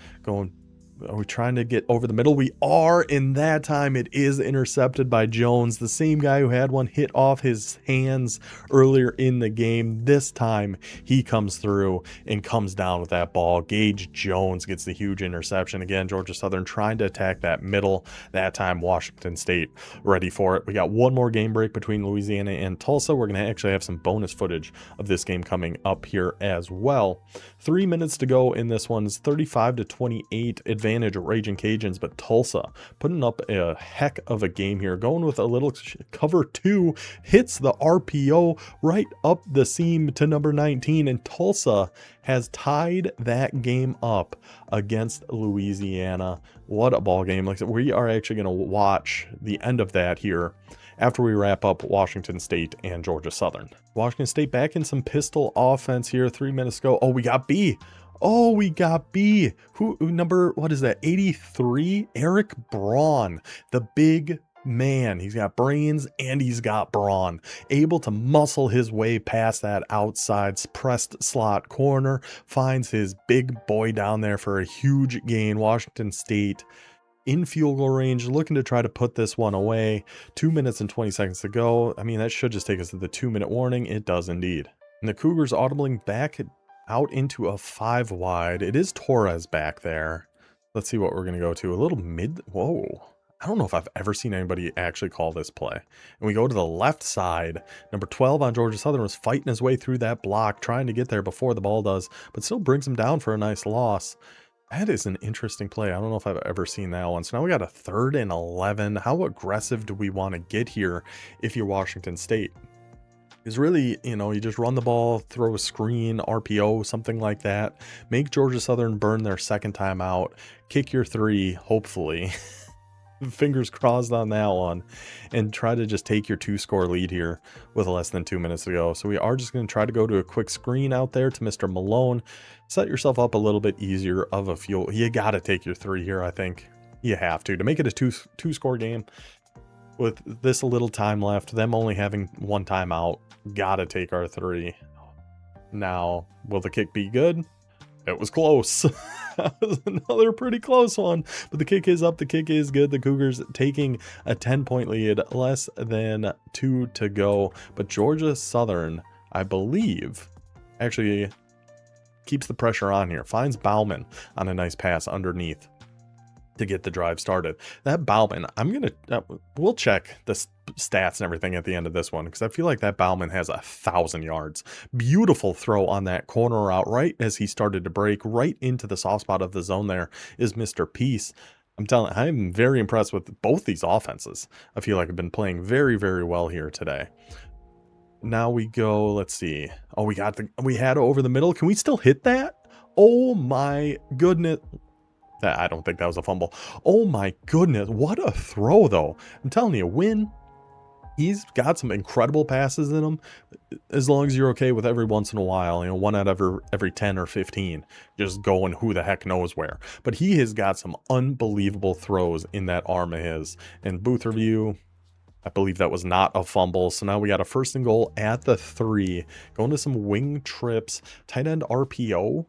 Are we trying to get over the middle? We are. In that time, it is intercepted by Jones, the same guy who had one hit off his hands earlier in the game. This time, he comes through and comes down with that ball. Gage Jones gets the huge interception. Again, Georgia Southern trying to attack that middle. That time, Washington State ready for it. We got one more game break between Louisiana and Tulsa. We're going to actually have some bonus footage of this game coming up here as well. 3 minutes to go in this one. It's 35-28 advantage Raging Cajuns, but Tulsa putting up a heck of a game here, going with a little cover 2, hits the RPO right up the seam to number 19, and Tulsa has tied that game up against Louisiana. What a ball game. Like I said, we are actually going to watch the end of that here after we wrap up Washington State and Georgia Southern. Washington State back in some pistol offense here. 3 minutes to go. Oh, we got B. Oh, we got B. Who number, what is that? 83? Eric Braun, the big man. He's got brains and he's got brawn. Able to muscle his way past that outside pressed slot corner. Finds his big boy down there for a huge gain. Washington State in field goal range, looking to try to put this one away. 2 minutes and 20 seconds to go. I mean, that should just take us to the 2-minute warning. It does indeed. And the Cougars audibling back out into a 5 wide. It is Torres back there. Let's see what we're going to go to. A little mid. Whoa. I don't know if I've ever seen anybody actually call this play. And we go to the left side. Number 12 on Georgia Southern was fighting his way through that block, trying to get there before the ball does, but still brings him down for a nice loss. That is an interesting play. I don't know if I've ever seen that one. So now we got a 3rd and 11. How aggressive do we want to get here if you're Washington State? Is really, you know, you just run the ball, throw a screen, RPO, something like that. Make Georgia Southern burn their second time out. Kick your 3, hopefully. Fingers crossed on that one. And try to just take your 2-score lead here with less than 2 minutes to go. So we are just going to try to go to a quick screen out there to Mr. Malone. Set yourself up a little bit easier of a fuel. You got to take your 3 here, I think. You have to make it a two-score game. With this little time left, them only having 1 timeout, gotta take our 3. Now, will the kick be good? It was close. That was another pretty close one, but the kick is up. The kick is good. The Cougars taking a 10-point lead, less than 2 to go. But Georgia Southern, I believe, actually keeps the pressure on here. Finds Bauman on a nice pass underneath to get the drive started. That Bauman, we'll check the stats and everything at the end of this one, because I feel like that Bauman has 1,000 yards. Beautiful throw on that corner route right as he started to break right into the soft spot of the zone. There is Mr. Peace. I'm very impressed with both these offenses. I feel like I've been playing very, very well here today. Now we go, let's see. Oh, we had over the middle. Can we still hit that? Oh my goodness. I don't think that was a fumble. Oh my goodness, what a throw though. I'm telling you, Win, he's got some incredible passes in him, as long as you're okay with every once in a while, you know, 1 out of every 10 or 15, just going who the heck knows where. But he has got some unbelievable throws in that arm of his. And booth review, I believe that was not a fumble. So now we got a 1st and goal at the 3, going to some wing trips, tight end RPO.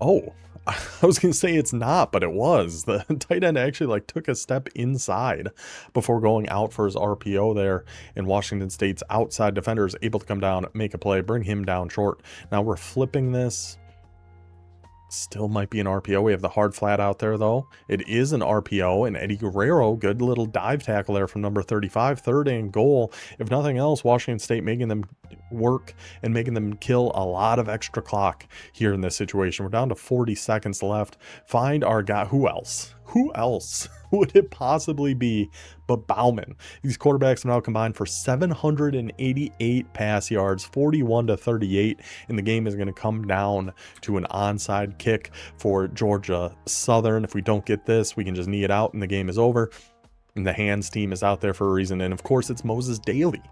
Oh, I was going to say it's not, but it was. The tight end actually took a step inside before going out for his RPO there, and Washington State's outside defender is able to come down, make a play, bring him down short. Now we're flipping this. Still might be an RPO. We have the hard flat out there, though. It is an RPO, and Eddie Guerrero, good little dive tackle there from number 35, 3rd and goal. If nothing else, Washington State making them work and making them kill a lot of extra clock here in this situation. We're down to 40 seconds left. Find our guy. Who else? Who else would it possibly be but Bauman? These quarterbacks are now combined for 788 pass yards, 41-38, and the game is going to come down to an onside kick for Georgia Southern. If we don't get this, we can just knee it out and the game is over. And the hands team is out there for a reason. And of course, it's Moses Daly.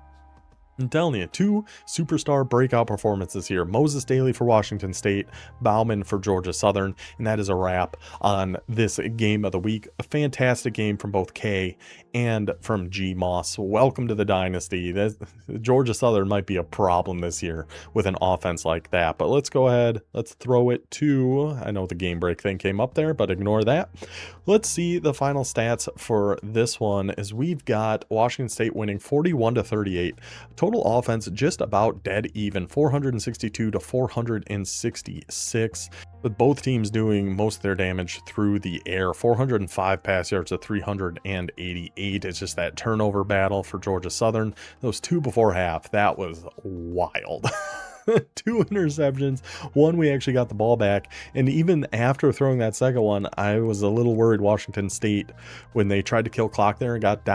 I'm telling you, two superstar breakout performances here. Moses Daly for Washington State, Bauman for Georgia Southern, and that is a wrap on this game of the week. A fantastic game from both K and from G Moss. Welcome to the Dynasty. Georgia Southern might be a problem this year with an offense like that, but let's go ahead. Let's throw it to, I know the game break thing came up there, but ignore that. Let's see the final stats for this one as we've got Washington State winning 41-38. Total offense just about dead even, 462 to 466, with both teams doing most of their damage through the air. 405 pass yards to 388. It's just that turnover battle for Georgia Southern. Those two before half, that was wild. 2 interceptions, one we actually got the ball back, and even after throwing that second one, I was a little worried Washington State when they tried to kill clock there and got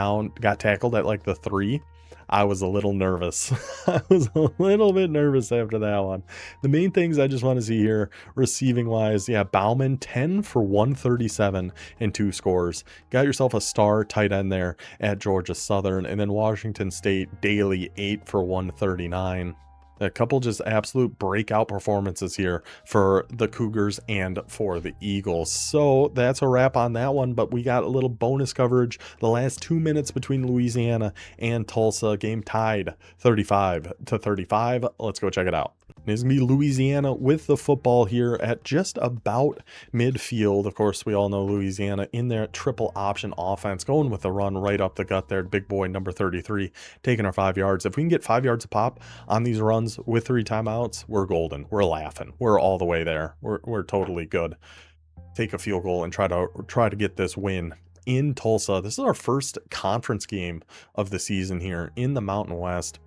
tackled at like the 3. I was a little nervous. I was a little bit nervous after that one. The main things I just want to see here, receiving wise, yeah, Bauman 10 for 137 and 2 scores. Got yourself a star tight end there at Georgia Southern, and then Washington State Daly 8 for 139. A couple just absolute breakout performances here for the Cougars and for the Eagles. So that's a wrap on that one, but we got a little bonus coverage. The last 2 minutes between Louisiana and Tulsa, game tied 35-35. Let's go check it out. It's going to be Louisiana with the football here at just about midfield. Of course, we all know Louisiana in their triple option offense, going with a run right up the gut there. Big boy number 33 taking our 5 yards. If we can get 5 yards a pop on these runs with 3 timeouts, we're golden. We're laughing. We're all the way there. We're totally good. Take a field goal and try to get this win in Tulsa. This is our first conference game of the season here in the Mountain West.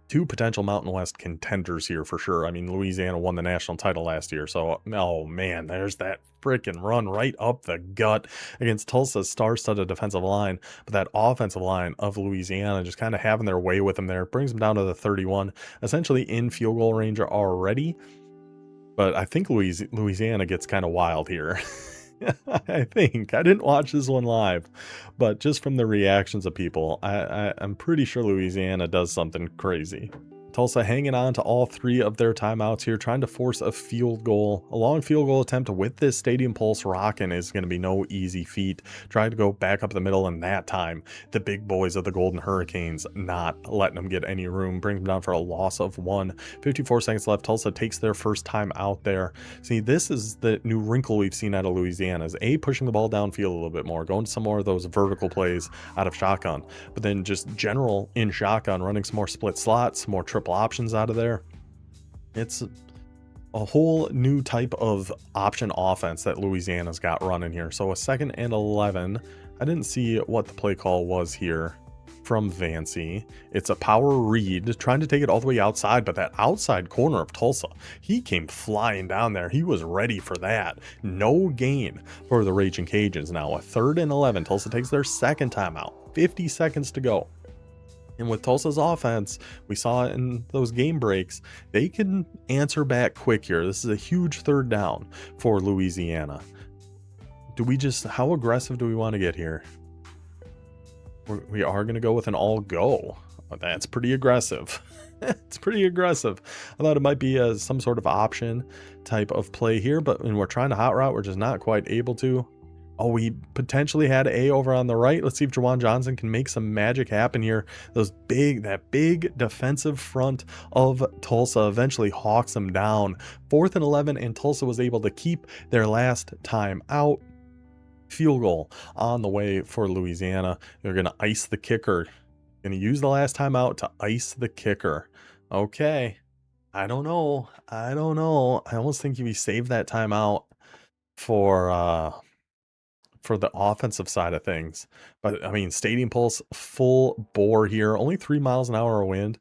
2 potential Mountain West contenders here for sure. I mean, Louisiana won the national title last year. So, oh man, there's that freaking run right up the gut against Tulsa's star-studded defensive line. But that offensive line of Louisiana just kind of having their way with them there. Brings them down to the 31, essentially in field goal range already. But I think Louisiana gets kind of wild here. I think. I didn't watch this one live, but just from the reactions of people, I'm pretty sure Louisiana does something crazy. Tulsa hanging on to all 3 of their timeouts here, trying to force a field goal. A long field goal attempt with this stadium pulse rocking is going to be no easy feat. Trying to go back up the middle, and that time, the big boys of the Golden Hurricanes not letting them get any room. Brings them down for a loss of 1. 54 seconds left. Tulsa takes their first time out there. See, this is the new wrinkle we've seen out of Louisiana, is pushing the ball downfield a little bit more, going to some more of those vertical plays out of shotgun, but then just general in shotgun, running some more split slots, more triple options out of there. It's a whole new type of option offense that Louisiana's got running here. So a 2nd and 11. I didn't see what the play call was here from Vancy. It's a power read, trying to take it all the way outside, but that outside corner of Tulsa, he came flying down there. He was ready for that. No gain for the Raging Cajuns. Now a 3rd and 11. Tulsa takes their 2nd timeout. 50 seconds to go. And with Tulsa's offense, we saw it in those game breaks, they can answer back quick here. This is a huge 3rd down for Louisiana. How aggressive do we want to get here? We are going to go with an all go. That's pretty aggressive. It's pretty aggressive. I thought it might be some sort of option type of play here, but when we're trying to hot route, we're just not quite able to. Oh, we potentially had A over on the right. Let's see if Jawan Johnson can make some magic happen here. That big defensive front of Tulsa eventually hawks them down. 4th and 11, and Tulsa was able to keep their last time out. Field goal on the way for Louisiana. They're going to ice the kicker. Going to use the last time out to ice the kicker. Okay. I don't know. I almost think if you save that timeout for the offensive side of things. But I mean, stadium pulse full bore here, only 3 miles an hour of wind.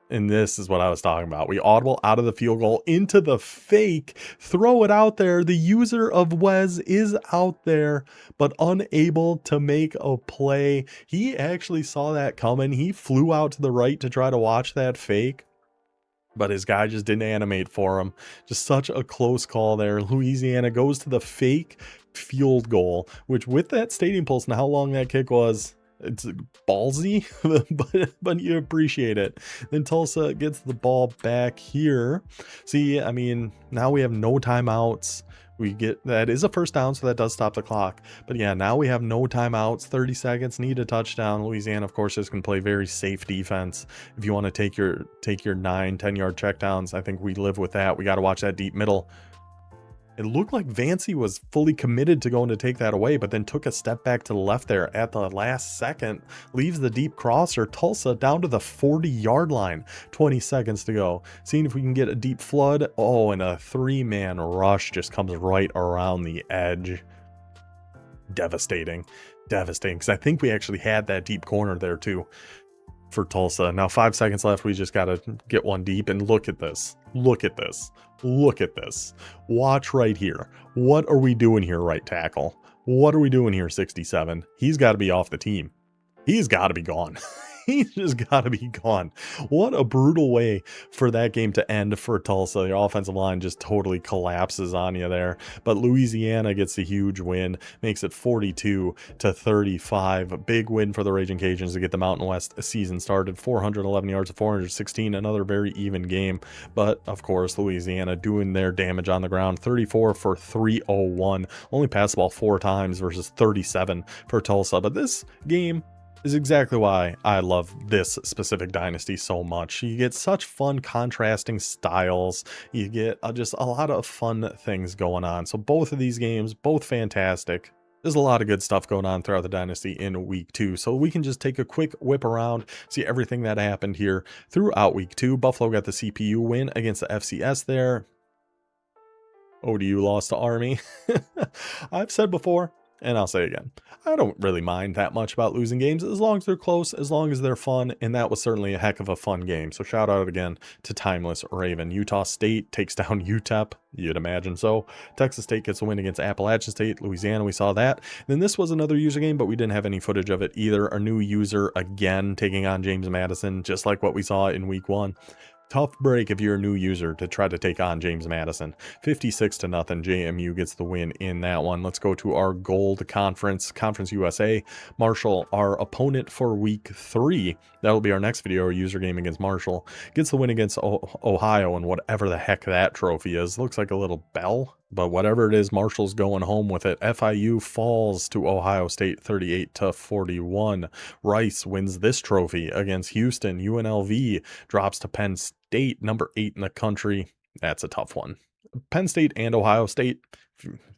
And this is what I was talking about. We audible out of the field goal into the fake, throw it out there. The user of Wes is out there, but unable to make a play. He actually saw that coming. He flew out to the right to try to watch that fake, but his guy just didn't animate for him. Just such a close call there. Louisiana goes to the fake field goal, which with that stadium pulse and how long that kick was, It's ballsy, but you appreciate it. Then Tulsa gets the ball back here. See, I mean, now we have no timeouts. We get, that is a first down, so that does stop the clock. But yeah, now we have no timeouts, 30 seconds, need a touchdown. Louisiana, of course, is going to play very safe defense. If you want to take your 9-10 yard checkdowns, I think we live with that. We got to watch that deep middle. It looked like Vancy was fully committed to going to take that away, but then took a step back to the left there at the last second, leaves the deep crosser. Tulsa down to the 40-yard line, 20 seconds to go. Seeing if we can get a deep flood. Oh, and a 3-man rush just comes right around the edge. Devastating, because I think we actually had that deep corner there too for Tulsa. Now 5 seconds left. We just got to get one deep, and look at this. Look at this. Look at this. Watch right here. What are we doing here, right tackle? What are we doing here, 67? He's got to be off the team. He's got to be gone. He's just got to be gone. What a brutal way for that game to end for Tulsa. Your offensive line just totally collapses on you there. But Louisiana gets a huge win, makes it 42-35. Big win for the Raging Cajuns to get the Mountain West season started. 411 yards to 416. Another very even game. But, of course, Louisiana doing their damage on the ground. 34 for 301. Only passed the ball 4 times versus 37 for Tulsa. But this game is exactly why I love this specific dynasty so much. You get such fun contrasting styles. You get just a lot of fun things going on. So both of these games, both fantastic. There's a lot of good stuff going on throughout the dynasty in week 2. So we can just take a quick whip around, see everything that happened here throughout week 2. Buffalo got the CPU win against the FCS there. ODU lost to Army. I've said before, and I'll say again, I don't really mind that much about losing games as long as they're close, as long as they're fun, and that was certainly a heck of a fun game. So shout out again to Timeless Raven. Utah State takes down UTEP, you'd imagine so. Texas State gets a win against Appalachian State. Louisiana, we saw that. Then this was another user game, but we didn't have any footage of it either. A new user again taking on James Madison, just like what we saw in week 1. Tough break if you're a new user to try to take on James Madison. 56-0. JMU gets the win in that one. Let's go to our Gold Conference, Conference USA. Marshall, our opponent for week 3. That'll be our next video, our user game against Marshall. Gets the win against Ohio and whatever the heck that trophy is. Looks like a little bell, but whatever it is, Marshall's going home with it. FIU falls to Ohio State 38-41. Rice wins this trophy against Houston. UNLV drops to Penn State, number 8 in the country. That's a tough one. Penn State and Ohio State,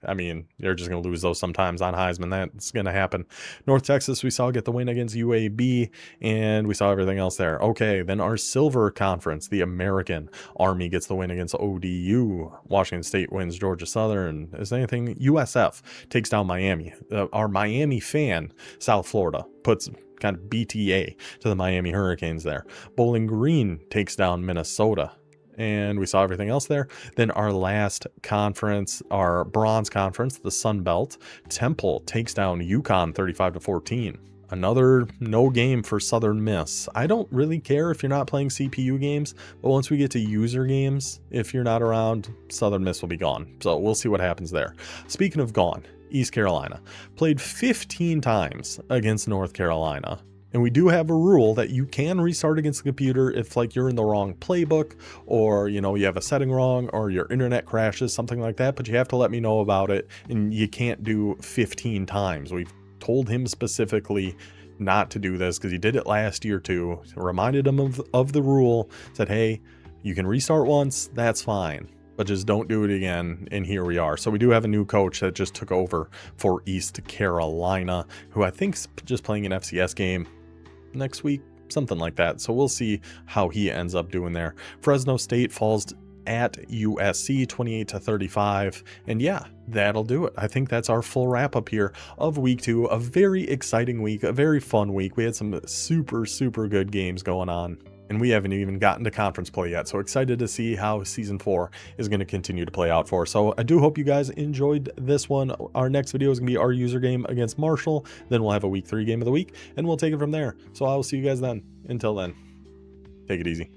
I mean, you're just going to lose those sometimes on Heisman. That's going to happen. North Texas, we saw get the win against UAB, and we saw everything else there. Okay, then our Silver Conference, the American. Army gets the win against ODU. Washington State wins Georgia Southern. Is anything? USF takes down Miami. Our Miami fan, South Florida, puts kind of BTA to the Miami Hurricanes there. Bowling Green takes down Minnesota. And we saw everything else there. Then our last conference, our bronze conference, the Sun Belt. Temple takes down UConn 35-14. Another no game for Southern Miss. I don't really care if you're not playing CPU games, but once we get to user games, if you're not around, Southern Miss will be gone. So we'll see what happens there. Speaking of gone, East Carolina played 15 times against North Carolina. And we do have a rule that you can restart against the computer if like you're in the wrong playbook, or you know, you have a setting wrong, or your internet crashes, something like that, but you have to let me know about it, and you can't do 15 times. We've told him specifically not to do this because he did it last year too. Reminded him of the rule, said, hey, you can restart once, that's fine, but just don't do it again. And here we are. So we do have a new coach that just took over for East Carolina, who I think's just playing an FCS game next week, something like that. So we'll see how he ends up doing there. Fresno State falls at USC 28-35. And yeah, that'll do it. I think that's our full wrap up here of week 2. A very exciting week, a very fun week. We had some super good games going on, and we haven't even gotten to conference play yet. So excited to see how season 4 is going to continue to play out for us. So I do hope you guys enjoyed this one. Our next video is going to be our user game against Marshall. Then we'll have a week 3 game of the week, and we'll take it from there. So I will see you guys then. Until then, take it easy.